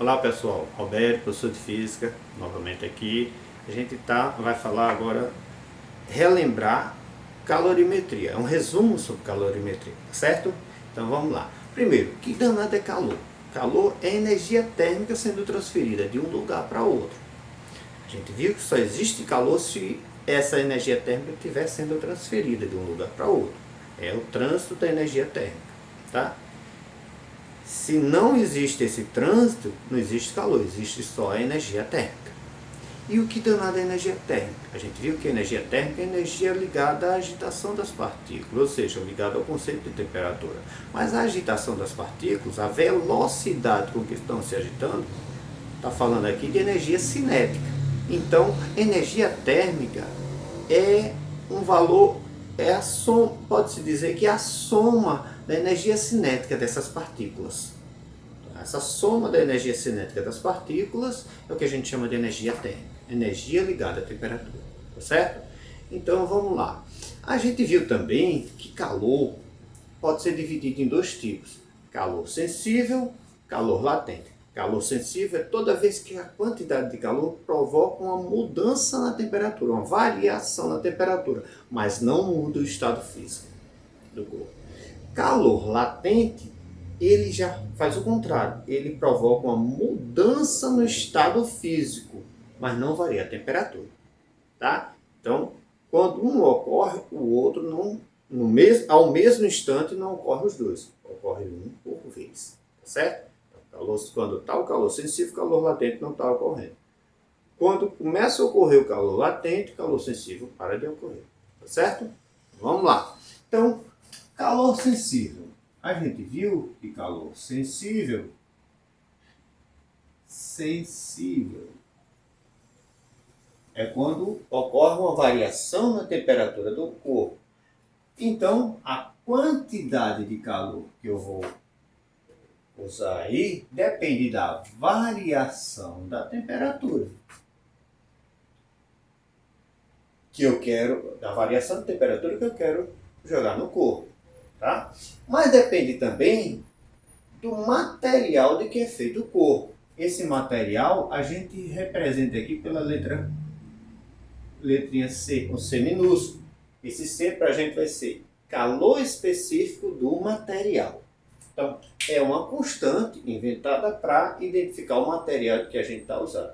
Olá pessoal, Alberto, professor de Física, novamente aqui. A gente vai falar agora, relembrar calorimetria, é um resumo sobre calorimetria, certo? Então vamos lá. Primeiro, que danado é calor? Calor é energia térmica sendo transferida de um lugar para outro. A gente viu que só existe calor se essa energia térmica estiver sendo transferida de um lugar para outro. É o trânsito da energia térmica, tá? Se não existe esse trânsito, não existe calor, existe só a energia térmica. E o que danado é energia térmica? A gente viu que a energia térmica é energia ligada à agitação das partículas, ou seja, ligada ao conceito de temperatura. Mas a agitação das partículas, a velocidade com que estão se agitando, está falando aqui de energia cinética. Então, energia térmica é um valor, pode-se dizer que é a soma da energia cinética dessas partículas. Essa soma da energia cinética das partículas é o que a gente chama de energia térmica, energia ligada à temperatura, tá certo? Então vamos lá. A gente viu também que calor pode ser dividido em dois tipos: calor sensível, calor latente. Calor sensível é toda vez que a quantidade de calor provoca uma mudança na temperatura, uma variação na temperatura, mas não muda o estado físico do corpo. Calor latente, ele já faz o contrário, ele provoca uma mudança no estado físico, mas não varia a temperatura, tá? Então, quando um ocorre, o outro não, ao mesmo instante não ocorre os dois, ocorre um por vez, tá certo? Então, quando está o calor sensível, o calor latente não está ocorrendo. Quando começa a ocorrer o calor latente, o calor sensível para de ocorrer, tá certo? Vamos lá. Então, calor sensível. A gente viu que calor sensível é quando ocorre uma variação na temperatura do corpo. Então, a quantidade de calor que eu vou usar aí depende da variação da temperatura da variação de temperatura que eu quero jogar no corpo, tá? Mas depende também do material de que é feito o corpo. Esse material a gente representa aqui pela letrinha C, com C minúsculo. Esse C para a gente vai ser calor específico do material. Então, é uma constante inventada para identificar o material que a gente está usando.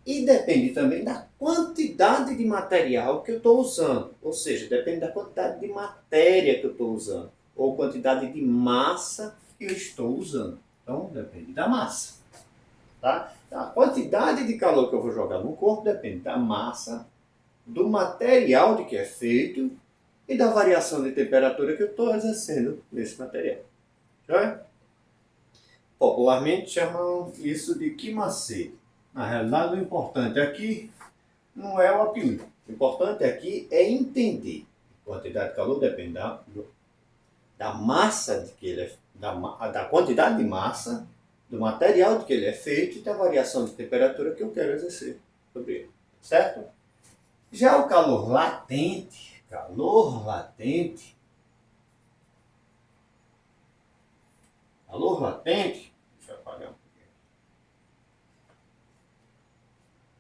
E depende também da quantidade de material que eu estou usando. Ou seja, depende da quantidade de matéria que eu estou usando. Ou quantidade de massa que eu estou usando. Então, depende da massa. Tá? Então, a quantidade de calor que eu vou jogar no corpo depende da massa, do material de que é feito e da variação de temperatura que eu estou exercendo nesse material. Já? Popularmente chamam isso de quimacete. Na realidade, o importante aqui não é o apelido. O importante aqui é entender. A quantidade de calor depende da massa de que ele é, da quantidade de massa, do material de que ele é feito e da variação de temperatura que eu quero exercer sobre ele. Certo? Já o calor latente, deixa eu apagar um pouquinho.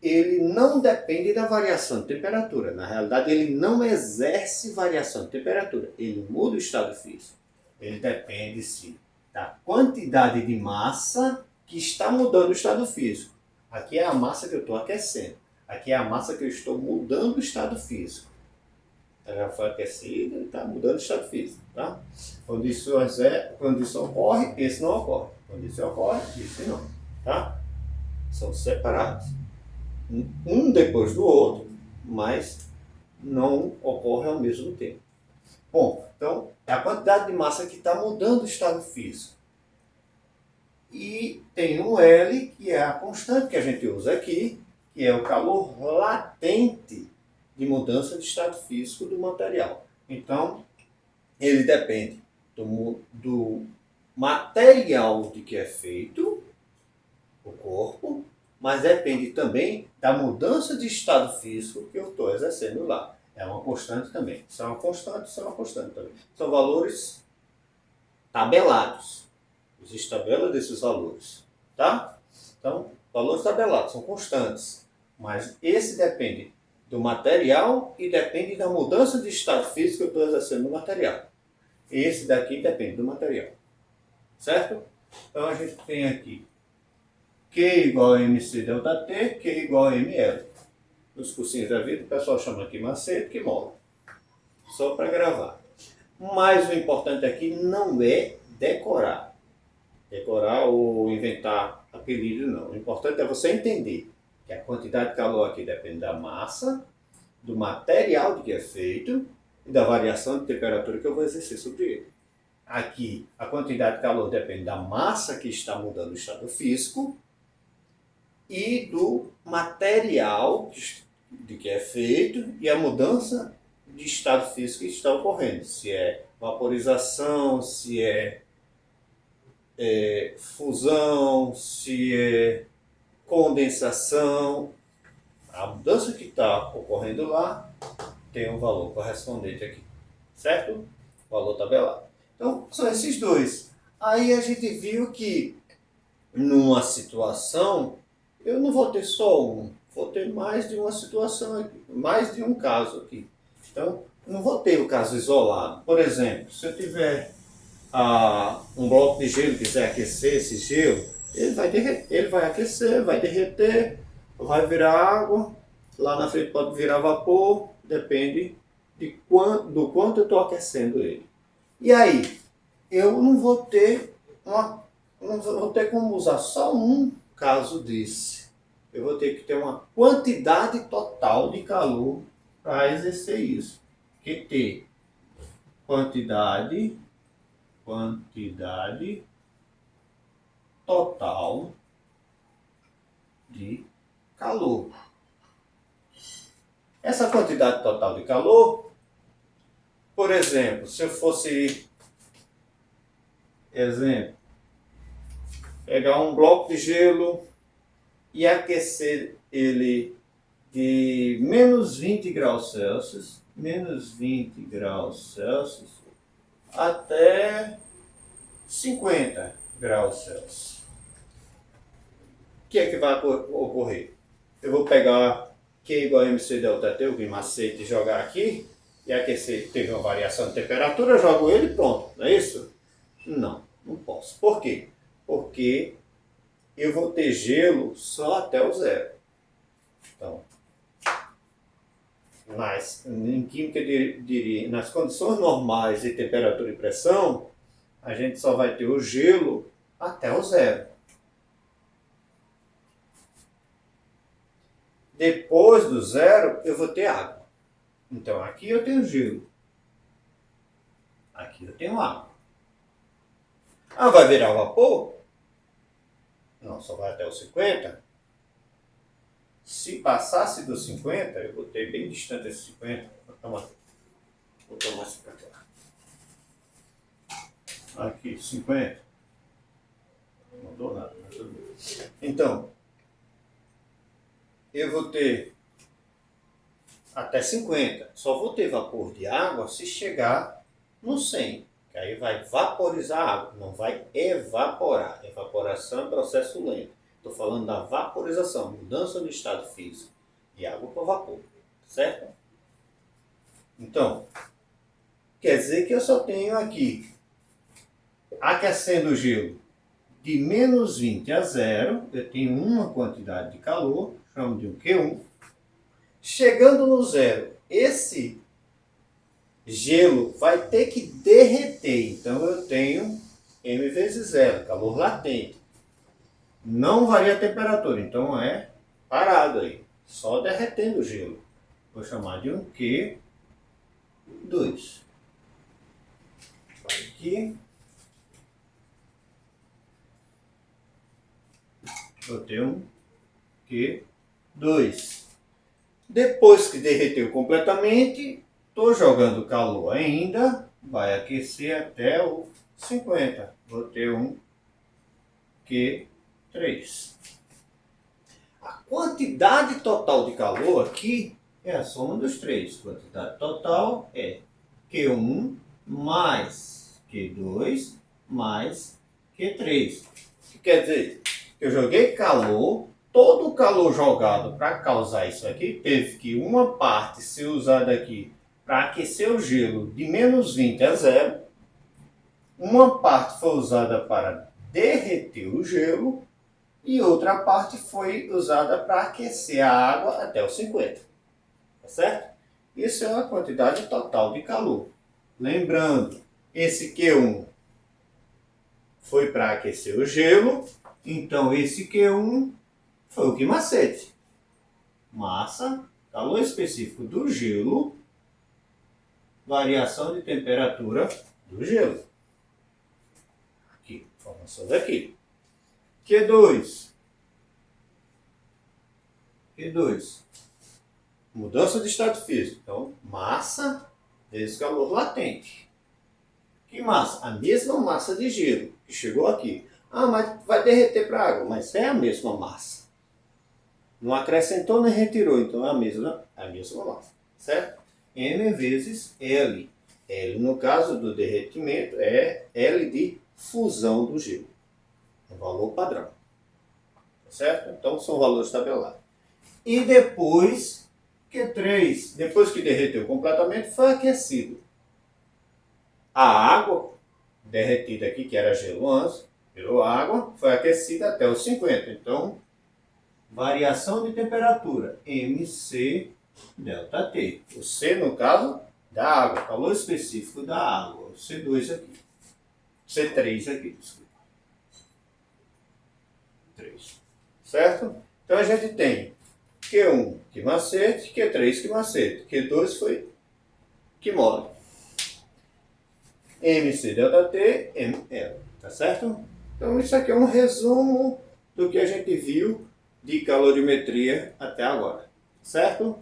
Ele não depende da variação de temperatura. Na realidade, ele não exerce variação de temperatura. Ele muda o estado físico. Ele depende, sim, da quantidade de massa que está mudando o estado físico. Aqui é a massa que eu estou aquecendo. Aqui é a massa que eu estou mudando o estado físico. Já foi aquecido e está mudando o estado físico. Tá? Quando isso ocorre, esse não ocorre. Quando isso ocorre, esse não. Tá? São separados. Um depois do outro, mas não ocorre ao mesmo tempo. Bom, então é a quantidade de massa que está mudando o estado físico. E tem um L, que é a constante que a gente usa aqui, que é o calor latente de mudança de estado físico do material. Então, ele depende do material de que é feito o corpo, mas depende também da mudança de estado físico que eu estou exercendo lá. É uma constante também. Isso é uma constante também. São valores tabelados. Existe tabela desses valores, tá? Então, valores tabelados são constantes, mas esse depende do material e depende da mudança de estado físico que eu estou exercendo no material. Esse daqui depende do material, certo? Então a gente tem aqui Q igual a MC delta T, Q igual a ML. Nos cursinhos da vida o pessoal chama aqui macete, que mola. Só para gravar. Mas o importante aqui não é decorar. Decorar ou inventar apelido, não. O importante é você entender que a quantidade de calor aqui depende da massa, do material de que é feito e da variação de temperatura que eu vou exercer sobre ele. Aqui, a quantidade de calor depende da massa que está mudando o estado físico e do material de que é feito e a mudança de estado físico que está ocorrendo. Se é vaporização, se é fusão, se é condensação. A mudança que está ocorrendo lá tem um valor correspondente aqui, certo? Valor tabelado. Então, são esses dois. Aí a gente viu que numa situação, eu não vou ter só um, vou ter mais de uma situação aqui, mais de um caso aqui. Então, não vou ter o caso isolado. Por exemplo, se eu tiver um bloco de gelo e quiser aquecer esse gelo, ele vai aquecer, vai derreter, vai virar água, lá na frente pode virar vapor, depende do quanto eu estou aquecendo ele. E aí, eu não vou ter como usar só um caso desse. Eu vou ter que ter uma quantidade total de calor para exercer isso. Que ter quantidade total de calor. Essa quantidade total de calor, por exemplo, se eu fosse, pegar um bloco de gelo e aquecer ele de menos 20 graus Celsius, até 50 graus Celsius. O que é que vai ocorrer? Eu vou pegar Q igual a MC delta T, o macete, e jogar aqui, e aquecer, teve uma variação de temperatura, eu jogo ele e pronto, não é isso? Não, não posso. Por quê? Porque eu vou ter gelo só até o zero. Então, em química diria, nas condições normais de temperatura e pressão, a gente só vai ter o gelo até o zero. Depois do zero, eu vou ter água. Então, aqui eu tenho gelo. Aqui eu tenho água. Vai virar vapor? Não, só vai até os 50. Se passasse dos 50, eu botei bem distante desses 50. Vou tomar esse pra cá. Aqui, 50. Não mudou nada, mas tudo bem. Então, eu vou ter até 50. Só vou ter vapor de água se chegar no 100. Que aí vai vaporizar a água, não vai evaporar. Evaporação é processo lento. Estou falando da vaporização, mudança no estado físico. De água para vapor, certo? Então, quer dizer que eu só tenho aqui, aquecendo o gelo de menos 20 a zero, eu tenho uma quantidade de calor, chamo de um Q1. Chegando no zero, esse gelo vai ter que derreter. Então eu tenho M vezes zero, calor latente. Não varia a temperatura, então é parado aí, só derretendo o gelo. Vou chamar de um Q2. Vai aqui. Vou ter um Q2. Depois que derreteu completamente, estou jogando calor ainda, vai aquecer até o 50. Vou ter um Q3. A quantidade total de calor aqui é a soma dos três. Quantidade total é Q1 mais Q2 mais Q3. O que quer dizer? Eu joguei calor, todo o calor jogado para causar isso aqui, teve que uma parte ser usada aqui para aquecer o gelo de menos 20 a zero, uma parte foi usada para derreter o gelo e outra parte foi usada para aquecer a água até os 50. Tá certo? Isso é uma quantidade total de calor. Lembrando, esse Q1 foi para aquecer o gelo, então esse Q1 foi o Q-macete. Massa, calor específico do gelo, variação de temperatura do gelo. Aqui, informação daqui. Q2. Q2. Mudança de estado físico. Então, massa vezes calor latente. Que massa? A mesma massa de gelo que chegou aqui. Ah, mas vai derreter para a água. Mas é a mesma massa. Não acrescentou nem retirou. Então é a mesma massa. Certo? M vezes L. L, no caso do derretimento, é L de fusão do gelo. É o valor padrão. Certo? Então são valores tabelados. E depois, Q3, depois que derreteu completamente, foi aquecido. A água derretida aqui, que era gelo antes, virou água, foi aquecida até os 50. Então, variação de temperatura, MC delta T. O C, no caso, da água, calor específico da água. O C2 aqui. C3 aqui, desculpa. 3. Certo? Então a gente tem Q1 que macete, Q3 que macete, Q2 foi que mole. MC delta T, ML. Tá certo? Então isso aqui é um resumo do que a gente viu de calorimetria até agora. Certo?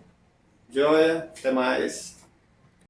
Joia, até mais.